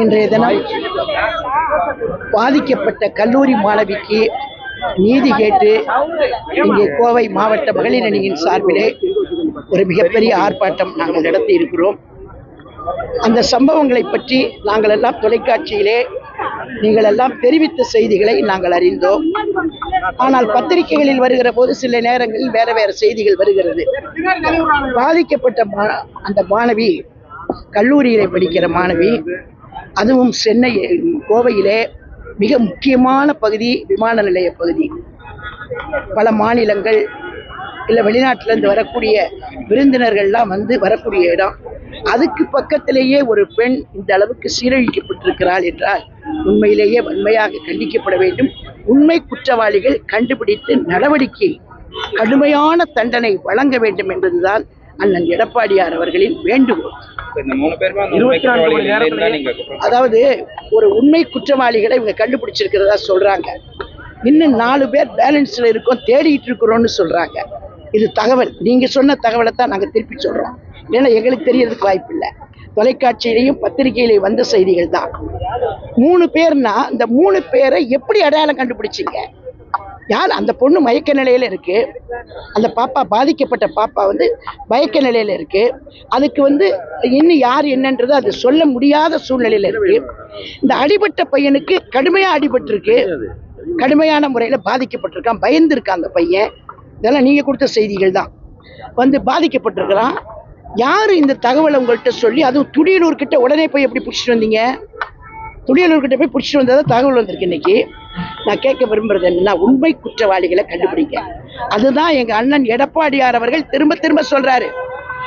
இன்றைய தினம் பாதிக்கப்பட்ட கல்லூரி மாணவிக்கு நீதி கேட்டு இங்கே கோவை மாவட்ட மகளிர் அணியின் சார்பிலே ஒரு மிகப்பெரிய ஆர்ப்பாட்டம் நாங்கள் நடத்தி இருக்கிறோம். அந்த சம்பவங்களை பற்றி நாங்கள் எல்லாம் தொலைக்காட்சியிலே நீங்கள் எல்லாம் தெரிவித்த செய்திகளை நாங்கள் அறிந்தோம். ஆனால் பத்திரிகைகளில் வருகிற போது சில நேரங்களில் வேற வேற செய்திகள் வருகிறது. பாதிக்கப்பட்ட அந்த மாணவி கல்லூரியிலே படிக்கிற மாணவி, அதுவும் சென்னை கோவையிலே மிக முக்கியமான பகுதி விமான நிலைய பகுதி. பல மாநிலங்கள் இல்லை வெளிநாட்டிலிருந்து வரக்கூடிய விருந்தினர்கள்லாம் வந்து வரக்கூடிய இடம். அதுக்கு பக்கத்திலேயே ஒரு பெண் இந்த அளவுக்கு சீரழிக்கப்பட்டிருக்கிறாள் என்றால் உண்மையிலேயே வன்மையாக கண்டிக்கப்பட வேண்டும். உண்மை குற்றவாளிகள் கண்டுபிடித்து நடவடிக்கை கடுமையான தண்டனை வழங்க வேண்டும் என்பதுதான் அண்ணன் எடப்பாடியார் அவர்களின் வேண்டுகோள். அதாவது ஒரு உண்மை குற்றவாளிகளை இவங்க கண்டுபிடிச்சிருக்கிறதா சொல்றாங்க. இன்னும் 4 பேர் பேலன்ஸ்ல இருக்கோம், தேடிட்டு இருக்கிறோம்னு சொல்றாங்க. இது தகவல், நீங்க சொன்ன தகவலை தான் நாங்க திருப்பி சொல்றோம். ஏன்னா எங்களுக்கு தெரியறதுக்கு வாய்ப்பு இல்லை. தொலைக்காட்சியிலையும் பத்திரிகையிலையும் வந்த செய்திகள் தான். 3 பேர்னா இந்த 3 பேரை எப்படி அடையாளம் கண்டுபிடிச்சிங்க? யார்? அந்த பொண்ணு மயக்க நிலையில இருக்கு. அந்த பாப்பா, பாதிக்கப்பட்ட பாப்பா வந்து மயக்க நிலையில இருக்கு. அதுக்கு இன்னும் யார் என்னன்றது அது சொல்ல முடியாத சூழ்நிலையில இருக்கு. இந்த அடிபட்ட பையனுக்கு கடுமையா அடிபட்டிருக்கு, கடுமையான முறையில பாதிக்கப்பட்டிருக்கான், பயந்துருக்கான் அந்த பையன். இதெல்லாம் நீங்க கொடுத்த செய்திகள் தான். பாதிக்கப்பட்டிருக்கிறான். யாரு இந்த தகவலை உங்கள்கிட்ட சொல்லி, அதுவும் துடியலூர் கிட்ட உடனே போய் எப்படி பிடிச்சிட்டு வந்தீங்க? துடியலூர் கிட்ட போய் பிடிச்சிட்டு வந்ததா தகவல் வந்திருக்கு. இன்னைக்கு நான் கேட்க விரும்புறது என்னன்னா, உண்மை குற்றவாளிகளை கண்டுபிடிங்க. அதுதான் எங்க அண்ணன் எடப்பாடியார் அவர்கள் திரும்ப திரும்ப சொல்றாரு.